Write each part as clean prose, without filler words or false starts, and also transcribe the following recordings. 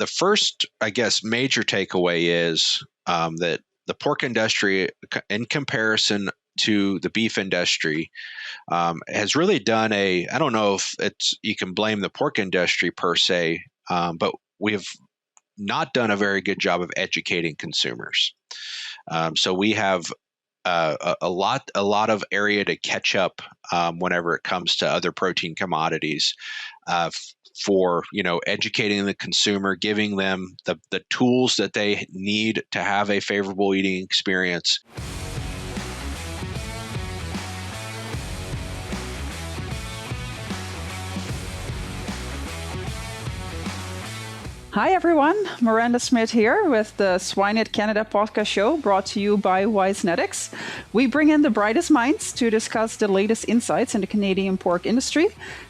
The first, I guess, major takeaway is that the pork industry, in comparison to the beef industry, has really done I don't know if you can blame the pork industry per se, but we have not done a very good job of educating consumers. So we have a lot of area to catch up whenever it comes to other protein commodities, for educating the consumer, giving them the tools that they need to have a favorable eating experience. Hi everyone, Miranda Smith here with the Swine Canada podcast show brought to you by Wisenetics. We bring in the brightest minds to discuss the latest insights in the Canadian pork industry.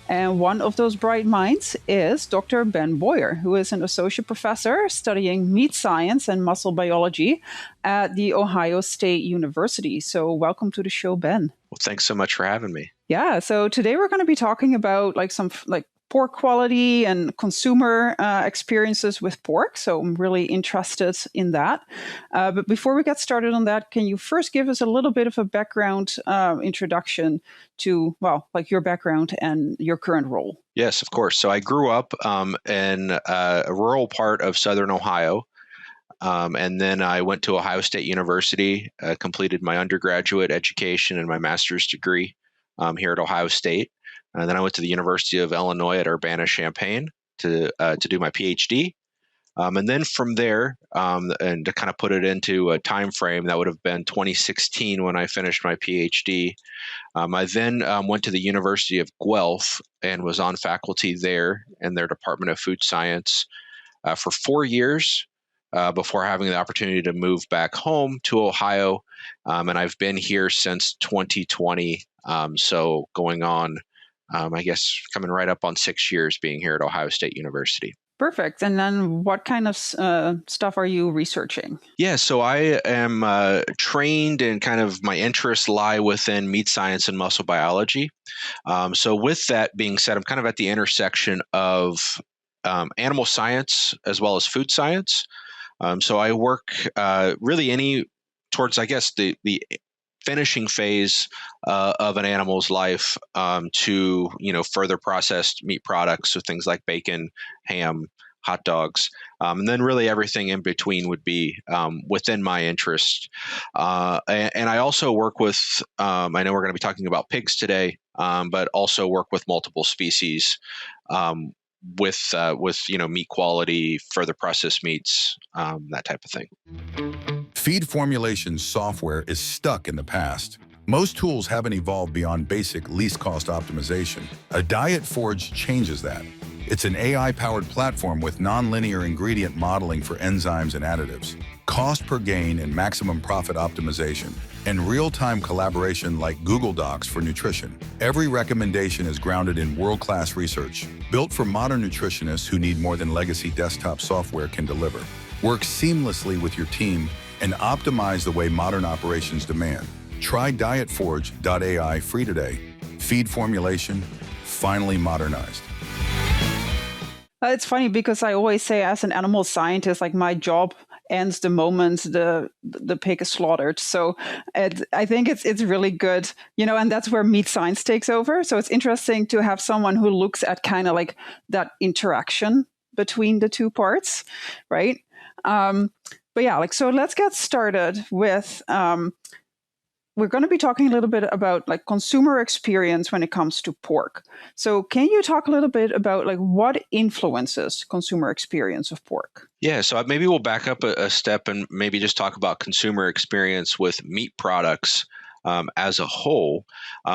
And one of those bright minds is Dr. Ben Bohrer, who is an associate professor studying meat science and muscle biology at The Ohio State University. So welcome to the show, Ben. Well, thanks so much for having me. Yeah, so today we're going to be talking about some pork quality and consumer experiences with pork. So I'm really interested in that. But before we get started on that, can you first give us a little bit of a background introduction to, your background and your current role? Yes, of course. So I grew up in a rural part of Southern Ohio. And then I went to Ohio State University, completed my undergraduate education and my master's degree here at Ohio State. And then I went to the University of Illinois at Urbana-Champaign to do my PhD. And then from there, and to kind of put it into a time frame, that would have been 2016 when I finished my PhD. I then went to the University of Guelph and was on faculty there in their Department of Food Science for 4 years before having the opportunity to move back home to Ohio. And I've been here since 2020, so going on, I guess, coming right up on 6 years being here at Ohio State University. Perfect. And then what kind of stuff are you researching? Yeah, so I am trained and kind of my interests lie within meat science and muscle biology. So with that being said, I'm kind of at the intersection of animal science as well as food science. So I work really towards, I guess, the finishing phase of an animal's life to further processed meat products, so things like bacon, ham, hot dogs, and then really everything in between would be within my interest. And I also work with, I know we're going to be talking about pigs today, but also work with multiple species with meat quality, further processed meats, that type of thing. Feed formulation software is stuck in the past. Most tools haven't evolved beyond basic least cost optimization. A Diet Forge changes that. It's an AI-powered platform with nonlinear ingredient modeling for enzymes and additives, cost per gain and maximum profit optimization, and real-time collaboration like Google Docs for nutrition. Every recommendation is grounded in world-class research, built for modern nutritionists who need more than legacy desktop software can deliver. Work seamlessly with your team and optimize the way modern operations demand. Try dietforge.ai free today. Feed formulation, finally modernized. It's funny because I always say, as an animal scientist, my job ends the moment the pig is slaughtered. So I think it's really good, and that's where meat science takes over. So it's interesting to have someone who looks at kind of that interaction between the two parts, right? But yeah, so let's get started with, we're going to be talking a little bit about consumer experience when it comes to pork. So can you talk a little bit about what influences consumer experience of pork? Yeah, so maybe we'll back up a step and maybe just talk about consumer experience with meat products as a whole.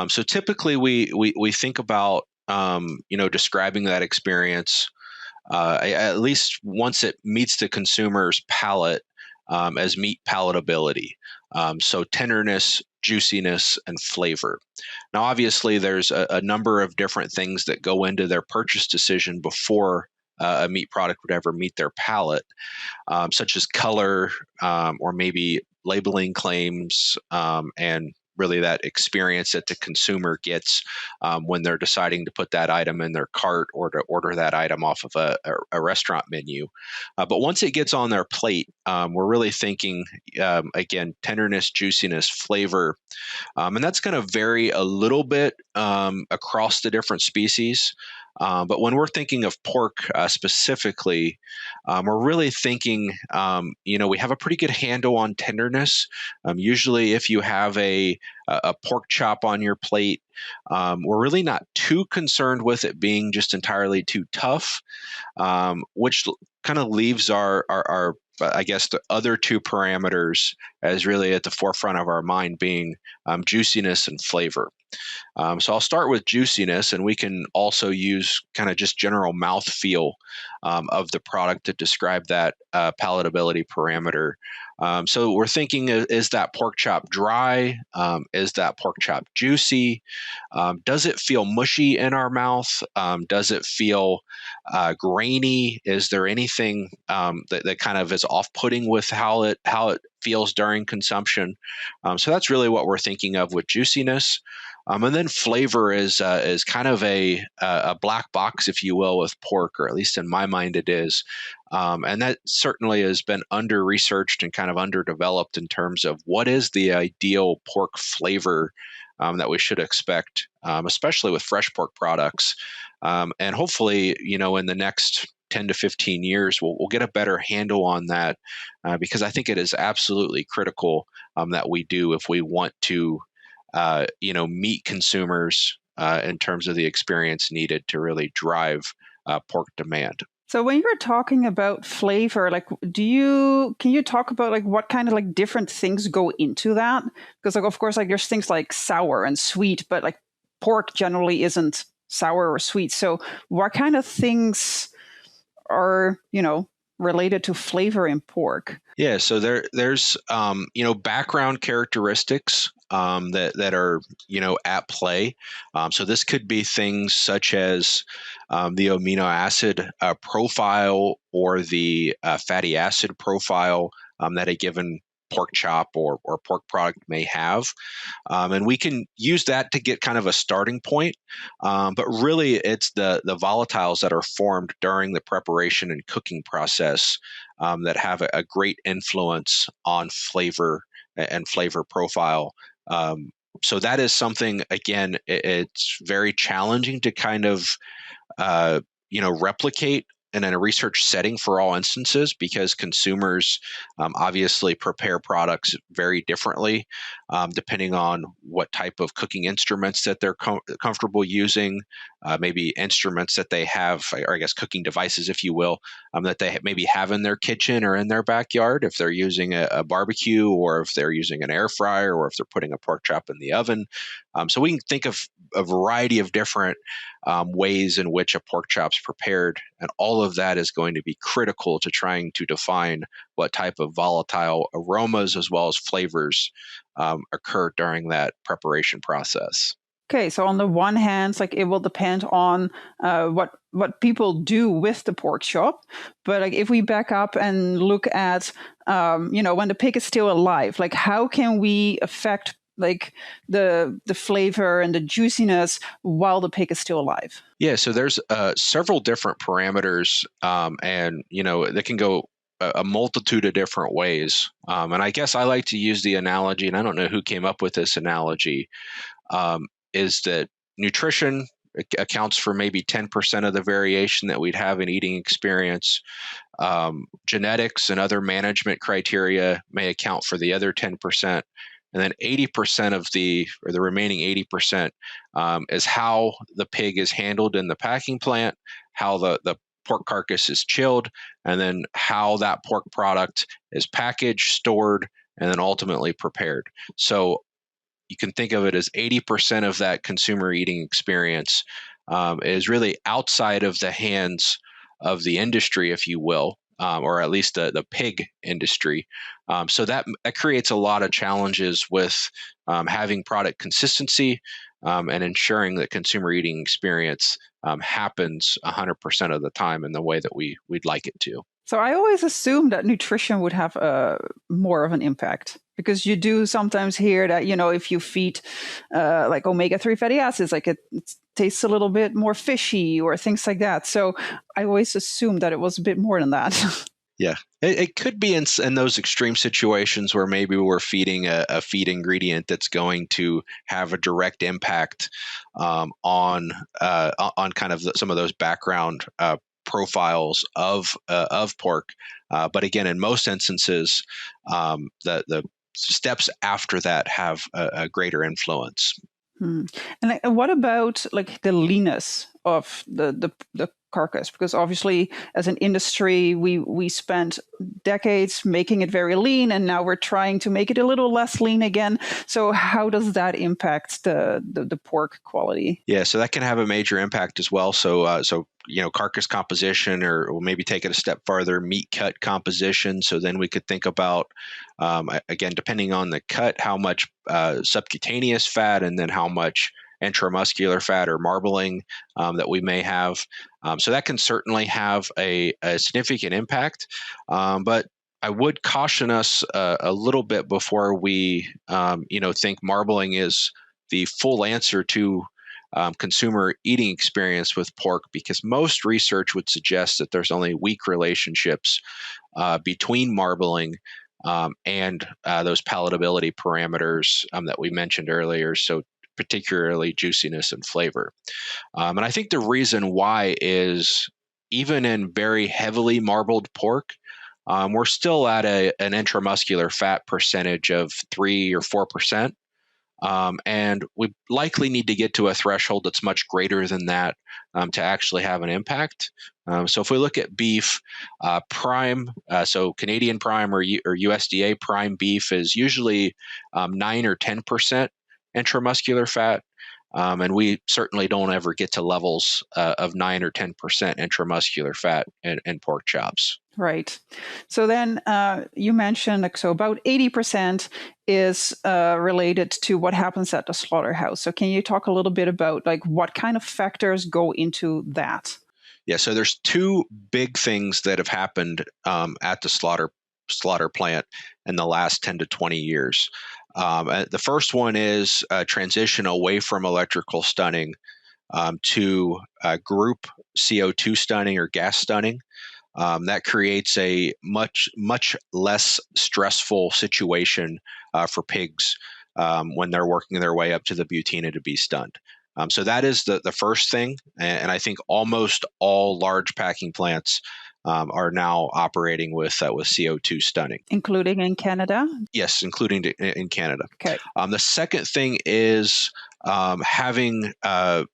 So typically we think about, describing that experience at least once it meets the consumer's palate as meat palatability. So tenderness, juiciness, and flavor. Now, obviously, there's a number of different things that go into their purchase decision before a meat product would ever meet their palate, such as color or maybe labeling claims and really that experience that the consumer gets when they're deciding to put that item in their cart or to order that item off of a restaurant menu. But once it gets on their plate, we're really thinking, again, tenderness, juiciness, flavor. And that's going to vary a little bit across the different species. But when we're thinking of pork specifically, we're really thinking, we have a pretty good handle on tenderness. Usually, if you have a pork chop on your plate, we're really not too concerned with it being just entirely too tough, which kind of leaves our I guess the other two parameters as really at the forefront of our mind being juiciness and flavor. So I'll start with juiciness, and we can also use kind of just general mouth feel of the product to describe that palatability parameter. So we're thinking, is that pork chop dry? Is that pork chop juicy? Does it feel mushy in our mouth? Does it feel grainy? Is there anything that kind of is off-putting with how it feels during consumption? So that's really what we're thinking of with juiciness. And then flavor is kind of a black box, if you will, with pork, or at least in my mind it is. And that certainly has been under-researched and kind of underdeveloped in terms of what is the ideal pork flavor that we should expect, especially with fresh pork products. And hopefully, in the next 10 to 15 years, we'll get a better handle on that because I think it is absolutely critical that we do if we want to meet consumers in terms of the experience needed to really drive pork demand. So when you're talking about flavor, can you talk about what kind of different things go into that? Because of course, there's things like sour and sweet, but pork generally isn't sour or sweet. So what kind of things are, related to flavor in pork? Yeah, so there's background characteristics that are at play. So this could be things such as the amino acid profile or the fatty acid profile that a given pork chop or pork product may have. And we can use that to get kind of a starting point. But really, it's the volatiles that are formed during the preparation and cooking process that have a great influence on flavor and flavor profile. So that is something, again, it's very challenging to kind of, replicate in a research setting for all instances because consumers obviously prepare products very differently depending on what type of cooking instruments that they're comfortable using, maybe instruments that they have, or I guess cooking devices, if you will, that they maybe have in their kitchen or in their backyard if they're using a barbecue or if they're using an air fryer or if they're putting a pork chop in the oven. So we can think of a variety of different ways in which a pork chop's prepared, and all of that is going to be critical to trying to define what type of volatile aromas as well as flavors occur during that preparation process. Okay, so on the one hand, it will depend on what people do with the pork chop, but if we back up and look at when the pig is still alive, how can we affect the flavor and the juiciness while the pig is still alive? Yeah, so there's several different parameters, and they can go a multitude of different ways. And I guess I like to use the analogy, and I don't know who came up with this analogy, is that nutrition accounts for maybe 10% of the variation that we'd have in eating experience. Genetics and other management criteria may account for the other 10%. And then 80% of the remaining 80% is how the pig is handled in the packing plant, how the pork carcass is chilled, and then how that pork product is packaged, stored, and then ultimately prepared. So you can think of it as 80% of that consumer eating experience is really outside of the hands of the industry, if you will, or at least the pig industry. So that creates a lot of challenges with having product consistency and ensuring that consumer eating experience happens 100% of the time in the way that we'd like it to. So I always assumed that nutrition would have more of an impact. Because you do sometimes hear that, if you feed like omega-3 fatty acids, like it tastes a little bit more fishy or things like that. So I always assumed that it was a bit more than that. Yeah, it could be in those extreme situations where maybe we're feeding a feed ingredient that's going to have a direct impact on kind of some of those background profiles of pork. But again, in most instances, the steps after that have a greater influence. And what about like the leanness of the carcass? Because obviously, as an industry, we spent decades making it very lean, and now we're trying to make it a little less lean again. So how does that impact the pork quality? Yeah, so that can have a major impact as well. So carcass composition, or we'll maybe take it a step farther, meat cut composition. So then we could think about, again, depending on the cut, how much subcutaneous fat, and then how much intramuscular fat or marbling that we may have. So that can certainly have a significant impact. But I would caution us a little bit before we, think marbling is the full answer to consumer eating experience with pork, because most research would suggest that there's only weak relationships between marbling and those palatability parameters that we mentioned earlier. So particularly juiciness and flavor. And I think the reason why is, even in very heavily marbled pork, we're still at an intramuscular fat percentage of 3 or 4%. And we likely need to get to a threshold that's much greater than that to actually have an impact. So if we look at beef, prime, so Canadian prime or USDA prime beef is usually 9 or 10% intramuscular fat. And we certainly don't ever get to levels of 9 or 10% intramuscular fat in pork chops. Right. So then you mentioned so about 80% is related to what happens at the slaughterhouse. So can you talk a little bit about like what kind of factors go into that? Yeah, so there's two big things that have happened at the slaughter plant in the last 10 to 20 years. The first one is a transition away from electrical stunning to group CO2 stunning or gas stunning. That creates a much less stressful situation for pigs when they're working their way up to the butina to be stunned. So that is the first thing, and I think almost all large packing plants are now operating with CO2 stunning, including in Canada. Yes, including in Canada. Okay. The second thing is having kind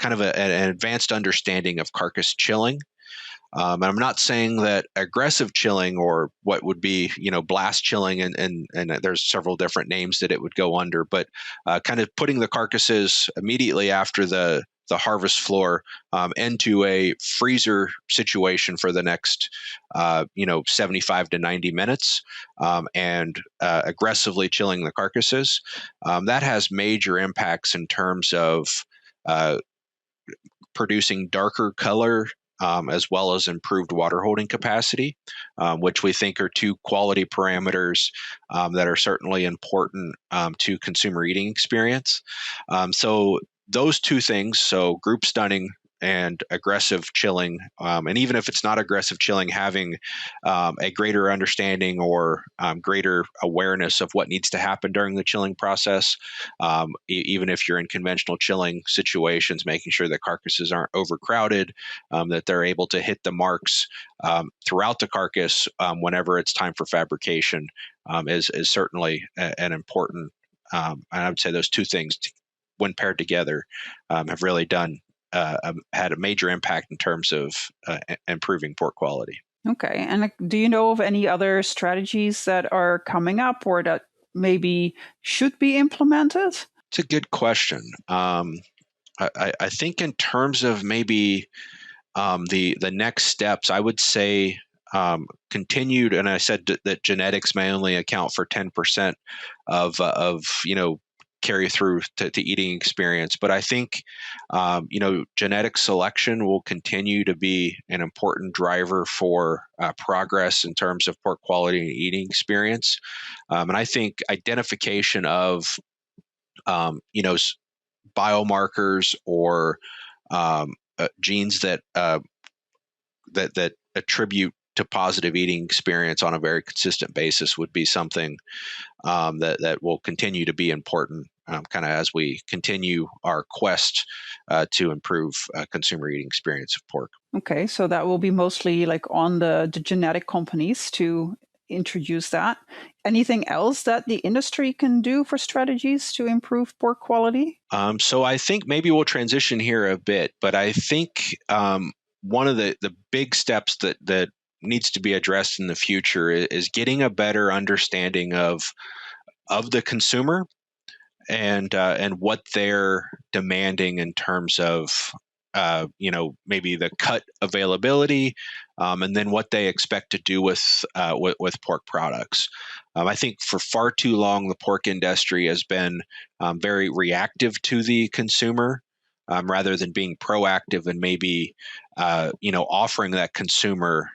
of an advanced understanding of carcass chilling. And I'm not saying that aggressive chilling, or what would be, blast chilling, and there's several different names that it would go under, but kind of putting the carcasses immediately after the harvest floor into a freezer situation for the next 75 to 90 minutes and aggressively chilling the carcasses. That has major impacts in terms of producing darker color as well as improved water holding capacity, which we think are two quality parameters that are certainly important to consumer eating experience. So those two things, so group stunning and aggressive chilling, and even if it's not aggressive chilling, having a greater understanding or greater awareness of what needs to happen during the chilling process, even if you're in conventional chilling situations, making sure that carcasses aren't overcrowded, that they're able to hit the marks throughout the carcass whenever it's time for fabrication, is certainly an important, and I would say those two things, when paired together, have really had a major impact in terms of improving pork quality. Okay. And do you know of any other strategies that are coming up or that maybe should be implemented? It's a good question. I think in terms of maybe the next steps, I would say continued, and I said that genetics may only account for 10% of carry through to eating experience. But I think, genetic selection will continue to be an important driver for progress in terms of pork quality and eating experience. And I think identification of, biomarkers or genes that attribute to positive eating experience on a very consistent basis would be something that will continue to be important, kind of as we continue our quest to improve consumer eating experience of pork. Okay, so that will be mostly like on the genetic companies to introduce that. Anything else that the industry can do for strategies to improve pork quality? So I think maybe we'll transition here a bit, but I think one of the big steps that needs to be addressed in the future is getting a better understanding of the consumer and what they're demanding in terms of maybe the cut availability, and then what they expect to do with pork products. I think for far too long the pork industry has been very reactive to the consumer, rather than being proactive and maybe offering that consumer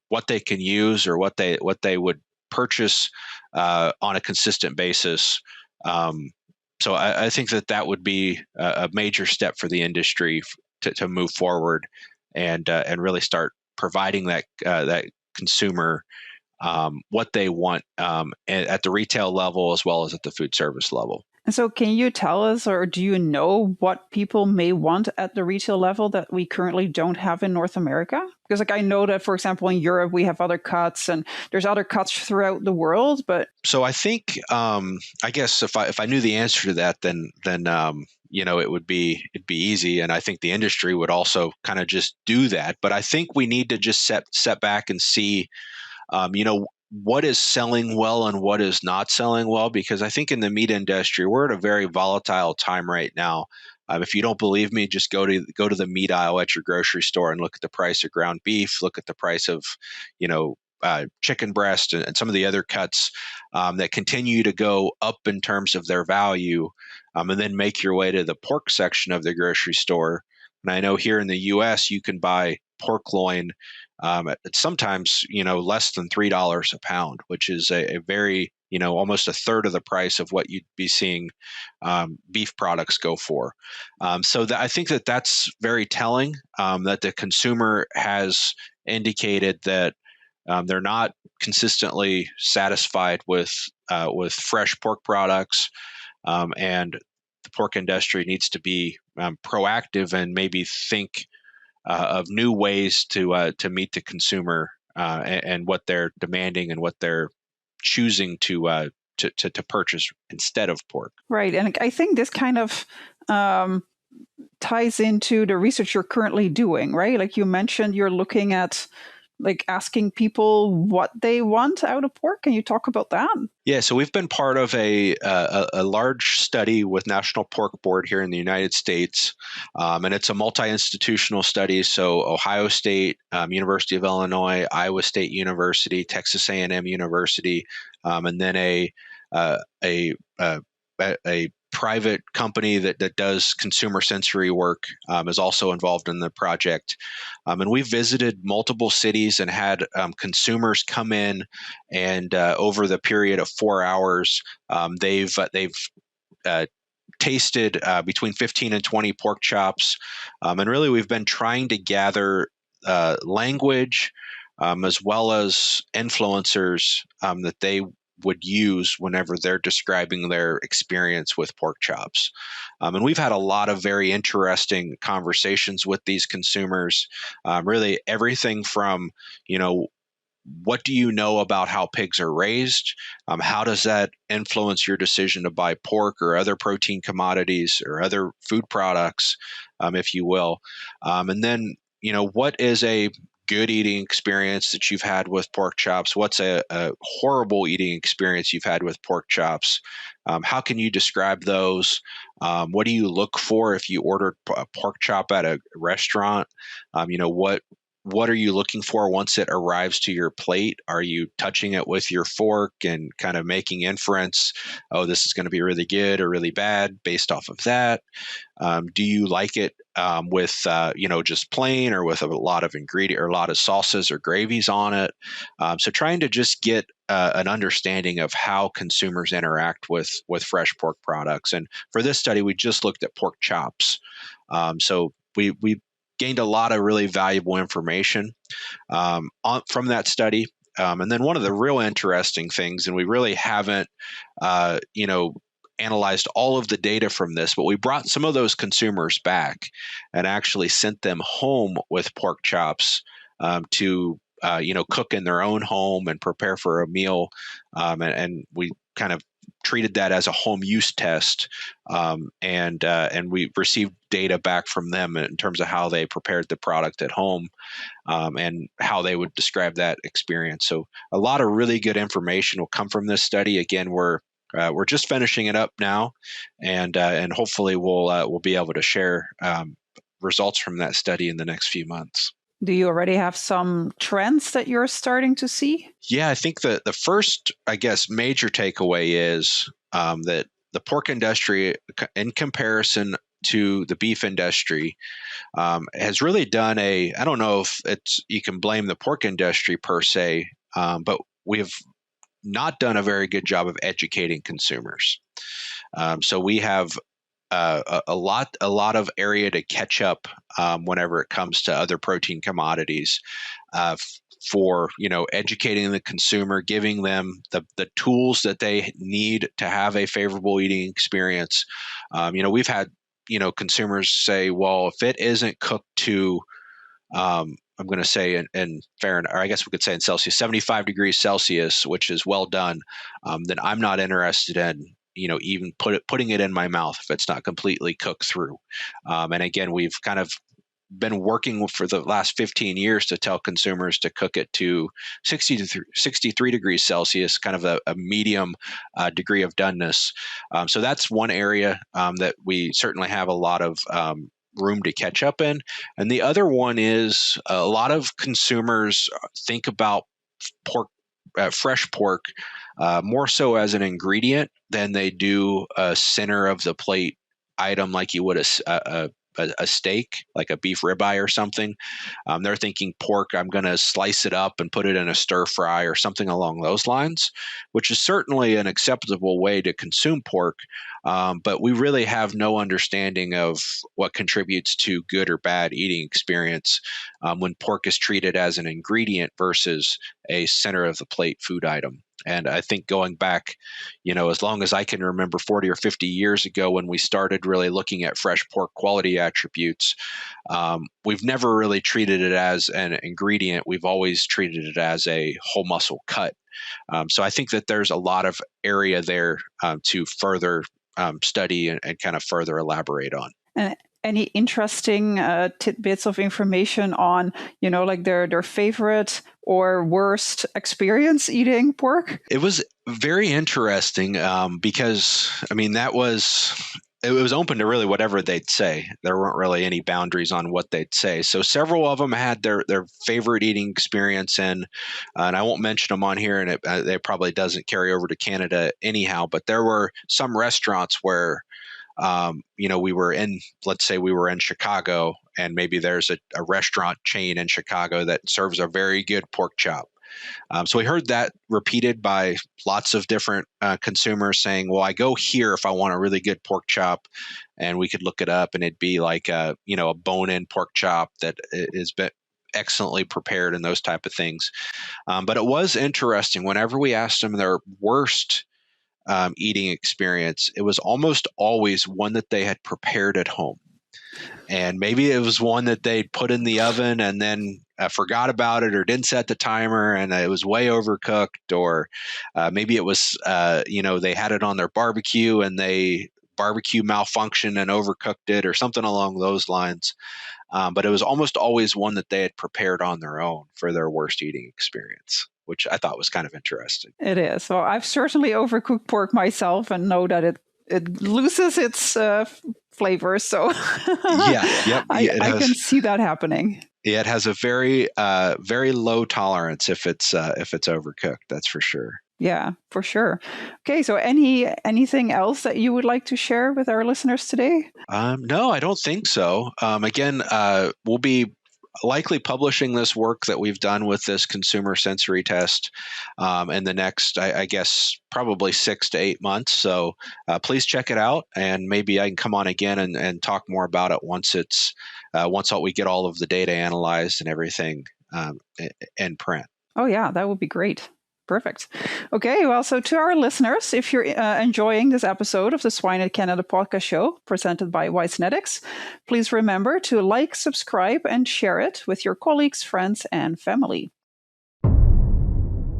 what they can use or what they would purchase on a consistent basis. So I think that would be a major step for the industry to move forward and really start providing that consumer what they want at the retail level as well as at the food service level. And so can you tell us, or do you know what people may want at the retail level that we currently don't have in North America? Because I know that, for example, in Europe, we have other cuts and there's other cuts throughout the world. But so I think, I guess if I knew the answer to that, then it'd be easy. And I think the industry would also kind of just do that. But I think we need to just set back and see, what is selling well and what is not selling well, because I think in the meat industry, we're at a very volatile time right now. If you don't believe me, just go to the meat aisle at your grocery store and look at the price of ground beef, look at the price of, chicken breast and some of the other cuts that continue to go up in terms of their value, and then make your way to the pork section of the grocery store. And I know here in the U.S., you can buy pork loin at sometimes less than $3 a pound, which is a very almost a third of the price of what you'd be seeing beef products go for. So I think that's very telling, that the consumer has indicated that they're not consistently satisfied with fresh pork products, and the pork industry needs to be proactive and maybe think of new ways to meet the consumer and what they're demanding and what they're choosing to purchase instead of pork. Right, and I think this kind of ties into the research you're currently doing, right? Like you mentioned, you're looking at asking people what they want out of pork. Can you talk about that? Yeah, so we've been part of a large study with National Pork Board here in the United States, and it's a multi-institutional study. So Ohio State, University of Illinois, Iowa State University, Texas A&M University, and then a private company that does consumer sensory work is also involved in the project. And we visited multiple cities and had consumers come in, and over the period of 4 hours, they've tasted between 15 and 20 pork chops. And really, we've been trying to gather language as well as influencers that they would use whenever they're describing their experience with pork chops. And we've had a lot of very interesting conversations with these consumers, really everything from, what do you know about how pigs are raised? How does that influence your decision to buy pork or other protein commodities or other food products, if you will? And then, what is a good eating experience that you've had with pork chops? What's a horrible eating experience you've had with pork chops? How can you describe those? What do you look for if you ordered a pork chop at a restaurant? What what are you looking for once it arrives to your plate? Are you touching it with your fork and kind of making inference, oh, this is going to be really good or really bad based off of that? Do you like it with just plain, or with a lot of ingredient or a lot of salsas or gravies on it? So trying to just get an understanding of how consumers interact with fresh pork products. And for this study, we just looked at pork chops. So we gained a lot of really valuable information from that study. And then one of the real interesting things, and we really haven't, analyzed all of the data from this, but we brought some of those consumers back and actually sent them home with pork chops to cook in their own home and prepare for a meal. And we kind of treated that as a home use test, and we received data back from them in terms of how they prepared the product at home, and how they would describe that experience. So a lot of really good information will come from this study. Again, we're just finishing it up now, and hopefully we'll be able to share results from that study in the next few months. Do you already have some trends that you're starting to see? Yeah, I think the first, I guess, major takeaway is that the pork industry, in comparison to the beef industry, has really done I don't know if you can blame the pork industry per se, but we have not done a very good job of educating consumers. So we have a lot of area to catch up whenever it comes to other protein commodities, for educating the consumer, giving them the tools that they need to have a favorable eating experience. We've had consumers say, well, if it isn't cooked to I'm going to say in Fahrenheit, or I guess we could say in Celsius, 75 degrees Celsius, which is well done, then I'm not interested in even putting it in my mouth if it's not completely cooked through. And again, we've kind of been working for the last 15 years to tell consumers to cook it to 63 degrees Celsius, kind of a medium degree of doneness. So that's one area that we certainly have a lot of room to catch up in. And the other one is a lot of consumers think about pork, fresh pork, more so as an ingredient than they do a center of the plate item like you would a steak, like a beef ribeye or something. They're thinking pork, I'm going to slice it up and put it in a stir fry or something along those lines, which is certainly an acceptable way to consume pork. But we really have no understanding of what contributes to good or bad eating experience when pork is treated as an ingredient versus a center of the plate food item. And I think going back, as long as I can remember, 40 or 50 years ago, when we started really looking at fresh pork quality attributes, we've never really treated it as an ingredient. We've always treated it as a whole muscle cut. So I think that there's a lot of area there to further study and kind of further elaborate on. And any interesting tidbits of information on, like their favorite or worst experience eating pork? It was very interesting because, it was open to really whatever they'd say. There weren't really any boundaries on what they'd say. So several of them had their favorite eating experience and I won't mention them on here, and it probably doesn't carry over to Canada anyhow, but there were some restaurants where let's say we were in Chicago, and maybe there's a restaurant chain in Chicago that serves a very good pork chop. So we heard that repeated by lots of different consumers saying, well, I go here if I want a really good pork chop, and we could look it up and it'd be like a bone-in pork chop that has been excellently prepared and those type of things. But it was interesting. Whenever we asked them their worst eating experience, it was almost always one that they had prepared at home. And maybe it was one that they'd put in the oven and then forgot about it or didn't set the timer and it was way overcooked, or maybe it was, they had it on their barbecue and they barbecue malfunctioned and overcooked it or something along those lines. But it was almost always one that they had prepared on their own for their worst eating experience, which I thought was kind of interesting. It is. Well, I've certainly overcooked pork myself and know that it loses its flavor. So Yep. I can see that happening. Yeah, it has a very low tolerance if it's overcooked. That's for sure. Yeah, for sure. Okay, so anything else that you would like to share with our listeners today? No, I don't think so. Again, we'll be likely publishing this work that we've done with this consumer sensory test in the next, I guess, probably 6 to 8 months. So please check it out, and maybe I can come on again and talk more about it once we get all of the data analyzed and everything in print. Oh yeah, that would be great. Perfect. Okay, well, so to our listeners, if you're enjoying this episode of the Swine at Canada podcast show presented by Juiciness, please remember to like, subscribe, and share it with your colleagues, friends, and family.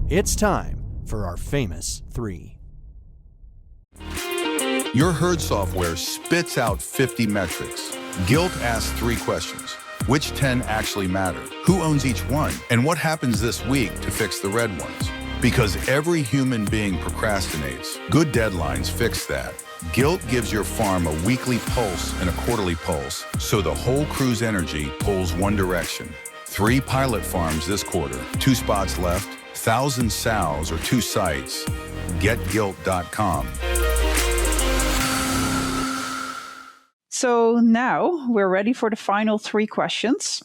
It's time for our famous 3. Your herd software spits out 50 metrics. Guilt asks 3 questions. Which 10 actually matter? Who owns each one? And what happens this week to fix the red ones? Because every human being procrastinates. Good deadlines fix that. Guilt gives your farm a weekly pulse and a quarterly pulse, so the whole crew's energy pulls one direction. 3 pilot farms this quarter, 2 spots left, 1,000 sows or 2 sites. GetGuilt.com. So now we're ready for the final 3 questions.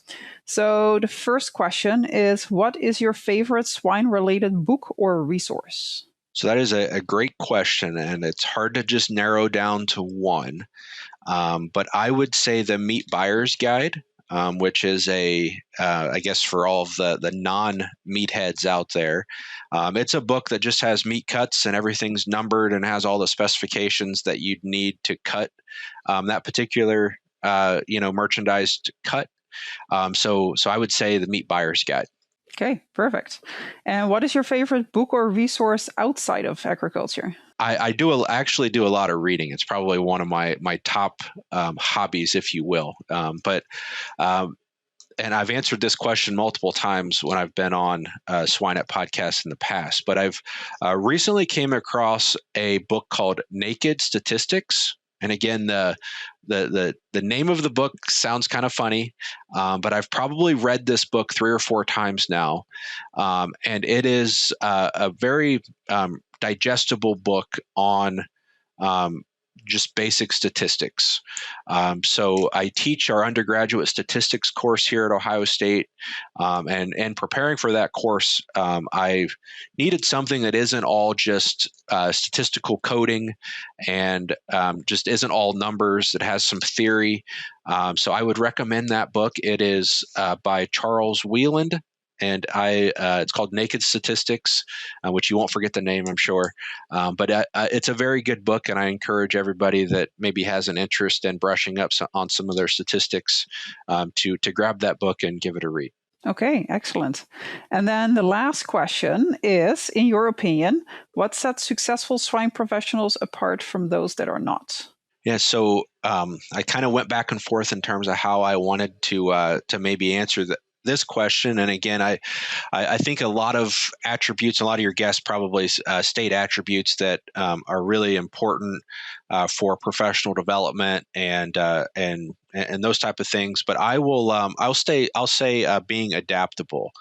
So the first question is, what is your favorite swine-related book or resource? So that is a great question, and it's hard to just narrow down to one. But I would say the Meat Buyer's Guide, which is I guess for all of the non-meatheads out there. It's a book that just has meat cuts and everything's numbered and has all the specifications that you'd need to cut that particular merchandised cut. So I would say the Meat Buyer's Guide. Okay, perfect. And what is your favorite book or resource outside of agriculture? I actually do a lot of reading. It's probably one of my top hobbies, if you will. And I've answered this question multiple times when I've been on Swine Up podcast in the past. But I've recently came across a book called Naked Statistics. And again, the name of the book sounds kind of funny, but I've probably read this book 3 or 4 times now, and it is a very digestible book on just basic statistics. So I teach our undergraduate statistics course here at Ohio State, and preparing for that course, I needed something that isn't all just statistical coding and just isn't all numbers. It has some theory. So I would recommend that book. It is by Charles Wieland. And it's called Naked Statistics, which you won't forget the name, I'm sure. But it's a very good book, and I encourage everybody that maybe has an interest in brushing up on some of their statistics to grab that book and give it a read. Okay, excellent. And then the last question is, in your opinion, what sets successful swine professionals apart from those that are not? Yeah, so I kind of went back and forth in terms of how I wanted to maybe answer this question. And again, I think a lot of attributes, a lot of your guests probably state attributes that are really important for professional development and those type of things. But I'll say being adaptable.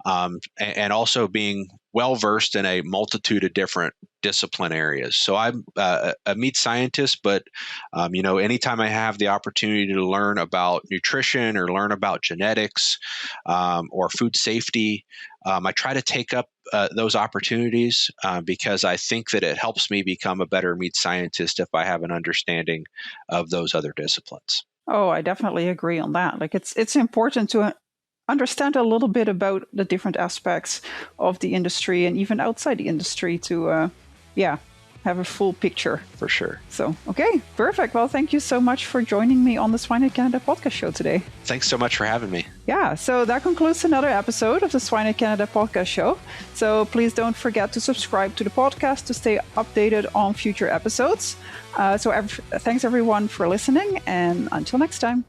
And also being well-versed in a multitude of different discipline areas. So I'm a meat scientist, but anytime I have the opportunity to learn about nutrition or learn about genetics or food safety, I try to take up those opportunities because I think that it helps me become a better meat scientist if I have an understanding of those other disciplines. Oh, I definitely agree on that. Like it's important to understand a little bit about the different aspects of the industry and even outside the industry to, have a full picture. For sure. So, okay, perfect. Well, thank you so much for joining me on the Swine at Canada podcast show today. Thanks so much for having me. Yeah, so that concludes another episode of the Swine at Canada podcast show. So please don't forget to subscribe to the podcast to stay updated on future episodes. Thanks everyone for listening, and until next time.